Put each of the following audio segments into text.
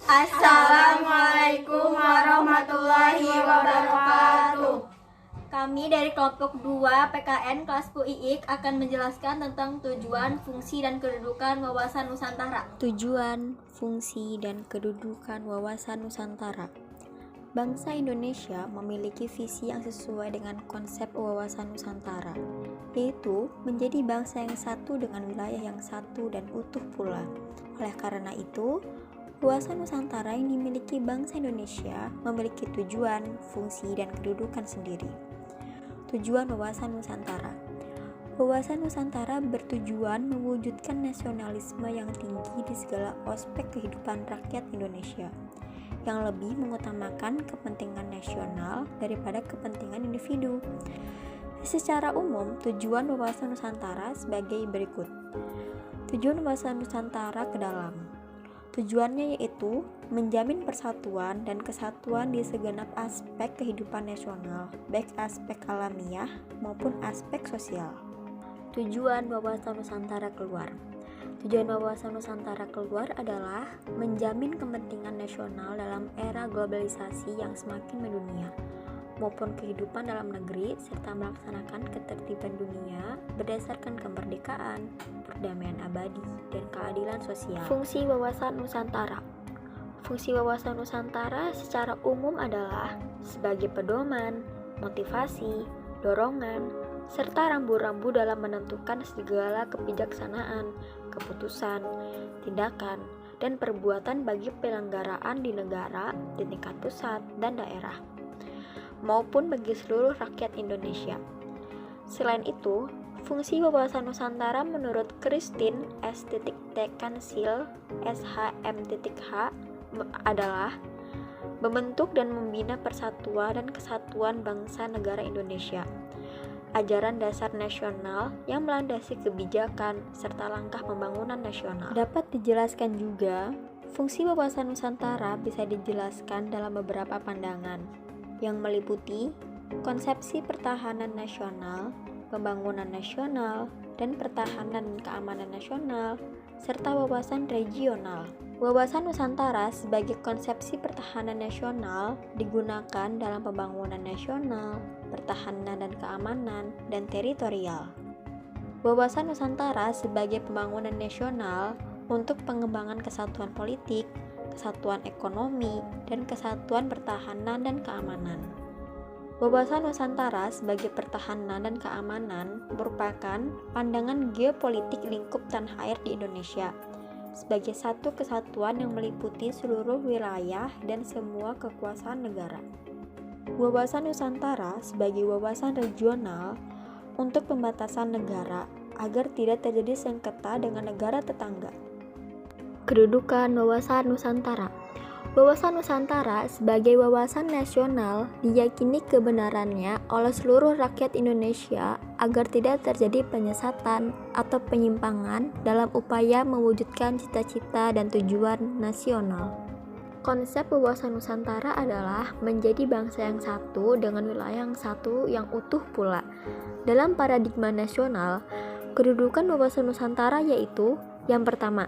Assalamualaikum warahmatullahi wabarakatuh. Kami dari kelompok 2 PKN kelas PUIIK akan menjelaskan tentang tujuan, fungsi, dan kedudukan wawasan Nusantara. Tujuan, fungsi, dan kedudukan wawasan Nusantara. Bangsa Indonesia memiliki visi yang sesuai dengan konsep wawasan Nusantara, yaitu menjadi bangsa yang satu dengan wilayah yang satu dan utuh pula. Oleh karena itu, wawasan Nusantara yang dimiliki bangsa Indonesia memiliki tujuan, fungsi, dan kedudukan sendiri. Tujuan wawasan Nusantara. Wawasan Nusantara bertujuan mewujudkan nasionalisme yang tinggi di segala aspek kehidupan rakyat Indonesia, yang lebih mengutamakan kepentingan nasional daripada kepentingan individu. Secara umum, tujuan wawasan Nusantara sebagai berikut. Tujuan wawasan Nusantara ke dalam. Tujuannya yaitu menjamin persatuan dan kesatuan di segenap aspek kehidupan nasional, baik aspek alamiah maupun aspek sosial. Tujuan wawasan Nusantara keluar. Tujuan wawasan Nusantara keluar adalah menjamin kepentingan nasional dalam era globalisasi yang semakin mendunia, maupun kehidupan dalam negeri, serta melaksanakan ketertiban dunia berdasarkan kemerdekaan, perdamaian abadi, dan keadilan sosial. Fungsi wawasan Nusantara. Fungsi wawasan Nusantara secara umum adalah sebagai pedoman, motivasi, dorongan, serta rambu-rambu dalam menentukan segala kebijaksanaan, keputusan, tindakan, dan perbuatan bagi penyelenggaraan di negara di tingkat pusat dan daerah, maupun bagi seluruh rakyat Indonesia. Selain itu, fungsi wawasan Nusantara menurut Christine S.T. Kansil, SHM.H, adalah membentuk dan membina persatuan dan kesatuan bangsa negara Indonesia, ajaran dasar nasional yang melandasi kebijakan serta langkah pembangunan nasional. Dapat dijelaskan juga, fungsi wawasan Nusantara bisa dijelaskan dalam beberapa pandangan, yang meliputi konsepsi pertahanan nasional, pembangunan nasional, dan pertahanan dan keamanan nasional, serta wawasan regional. Wawasan Nusantara sebagai konsepsi pertahanan nasional digunakan dalam pembangunan nasional, pertahanan dan keamanan, dan teritorial. Wawasan Nusantara sebagai pembangunan nasional untuk pengembangan kesatuan politik, kesatuan ekonomi, dan kesatuan pertahanan dan keamanan. Wawasan Nusantara sebagai pertahanan dan keamanan merupakan pandangan geopolitik lingkup tanah air di Indonesia sebagai satu kesatuan yang meliputi seluruh wilayah dan semua kekuasaan negara. Wawasan Nusantara sebagai wawasan regional untuk pembatasan negara agar tidak terjadi sengketa dengan negara tetangga. Kedudukan wawasan Nusantara. Wawasan Nusantara sebagai wawasan nasional diyakini kebenarannya oleh seluruh rakyat Indonesia agar tidak terjadi penyesatan atau penyimpangan dalam upaya mewujudkan cita-cita dan tujuan nasional. Konsep wawasan Nusantara adalah menjadi bangsa yang satu dengan wilayah yang satu yang utuh pula. Dalam paradigma nasional, kedudukan wawasan Nusantara yaitu yang pertama,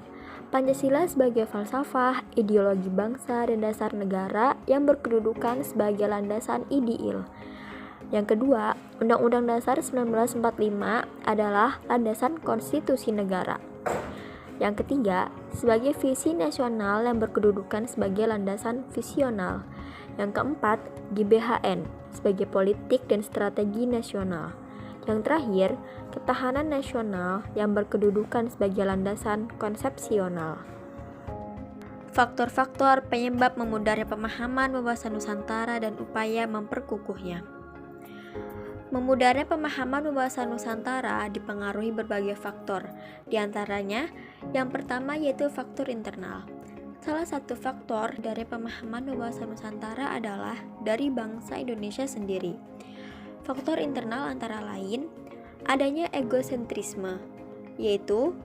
Pancasila sebagai falsafah, ideologi bangsa, dan dasar negara yang berkedudukan sebagai landasan ideal. Yang kedua, Undang-Undang Dasar 1945 adalah landasan konstitusi negara. Yang ketiga, sebagai visi nasional yang berkedudukan sebagai landasan visional. Yang keempat, GBHN sebagai politik dan strategi nasional. Yang terakhir, ketahanan nasional yang berkedudukan sebagai landasan konsepsional. Faktor-faktor penyebab memudarnya pemahaman wawasan Nusantara dan upaya memperkukuhnya. Memudarnya pemahaman wawasan Nusantara dipengaruhi berbagai faktor, di antaranya yang pertama yaitu faktor internal. Salah satu faktor dari pemahaman wawasan Nusantara adalah dari bangsa Indonesia sendiri. Faktor internal antara lain adanya egosentrisme, yaitu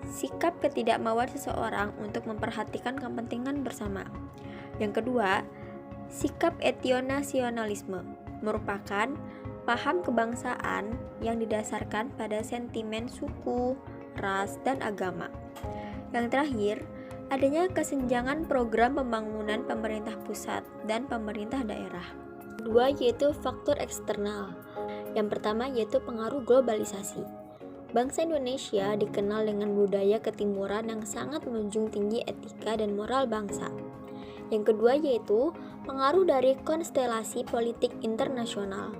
sikap ketidakmauan seseorang untuk memperhatikan kepentingan bersama. Yang kedua, sikap etnonasionalisme merupakan paham kebangsaan yang didasarkan pada sentimen suku, ras, dan agama. Yang terakhir, adanya kesenjangan program pembangunan pemerintah pusat dan pemerintah daerah. Kedua yaitu faktor eksternal. Yang pertama yaitu pengaruh globalisasi. Bangsa Indonesia dikenal dengan budaya ketimuran yang sangat menjunjung tinggi etika dan moral bangsa. Yang kedua yaitu pengaruh dari konstelasi politik internasional.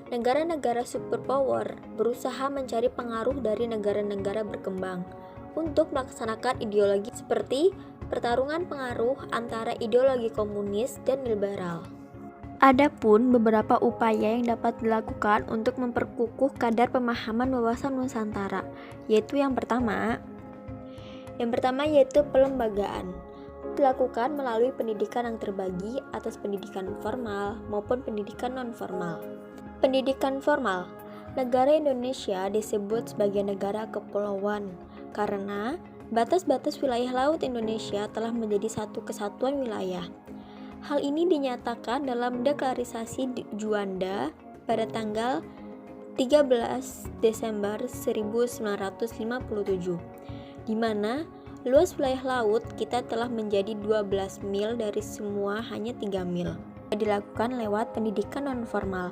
Negara-negara superpower berusaha mencari pengaruh dari negara-negara berkembang untuk melaksanakan ideologi seperti pertarungan pengaruh antara ideologi komunis dan liberal. Adapun beberapa upaya yang dapat dilakukan untuk memperkukuh kadar pemahaman wawasan Nusantara, yaitu yang pertama yaitu pelembagaan. Dilakukan melalui pendidikan yang terbagi atas pendidikan formal maupun pendidikan non-formal. Pendidikan formal, negara Indonesia disebut sebagai negara kepulauan karena batas-batas wilayah laut Indonesia telah menjadi satu kesatuan wilayah. Hal ini dinyatakan dalam Deklarasi Juanda pada tanggal 13 Desember 1957, di mana luas wilayah laut kita telah menjadi 12 mil dari semua hanya 3 mil. Dilakukan lewat pendidikan non-formal,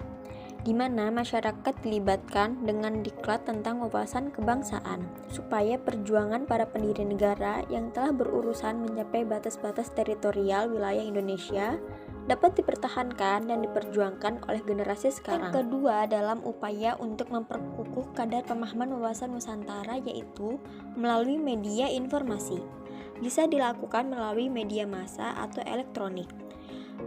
di mana masyarakat dilibatkan dengan diklat tentang wawasan kebangsaan, supaya perjuangan para pendiri negara yang telah berurusan mencapai batas-batas teritorial wilayah Indonesia dapat dipertahankan dan diperjuangkan oleh generasi sekarang. Yang kedua dalam upaya untuk memperkukuh kadar pemahaman wawasan Nusantara yaitu melalui media informasi. Bisa dilakukan melalui media massa atau elektronik.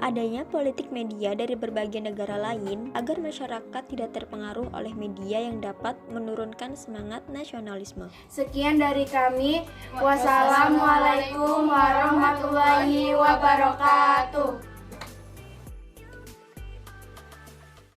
Adanya politik media dari berbagai negara lain agar masyarakat tidak terpengaruh oleh media yang dapat menurunkan semangat nasionalisme. Sekian dari kami. Wassalamualaikum warahmatullahi wabarakatuh.